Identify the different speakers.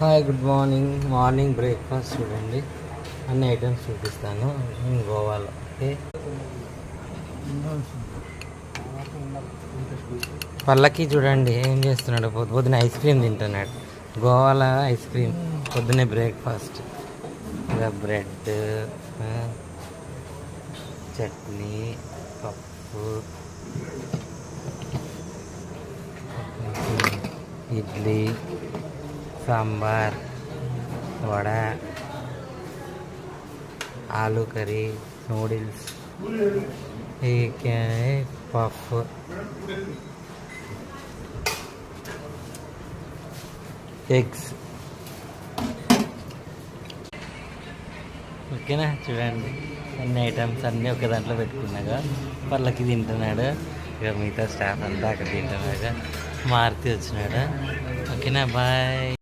Speaker 1: Hi good morning. Morning breakfast చూడండి, అన్ని items చూపిస్తాను గోవాలో. ఓకే, పల్లకి చూడండి ఏం చేస్తున్నాడు, పొద్దున ఐస్ క్రీమ్ తింటున్నాడు. గోవాలో ఐస్ క్రీమ్ పొద్దున్నే బ్రేక్ఫాస్ట్. ఇంకా బ్రెడ్, చట్నీ, పప్పు, idli, sambar, vada, aloo curry, noodles, puff, eggs. ఓకేనా, చూడండి అన్ని ఐటమ్స్ అన్నీ ఒక దాంట్లో పెట్టుకున్నాగా. పళ్ళకి తింటున్నాడు, ఇక మిగతా స్టాఫ్ అంతా అక్కడ తింటున్నాగా. మారుతి వచ్చినాడు. ఓకేనా, బాయ్.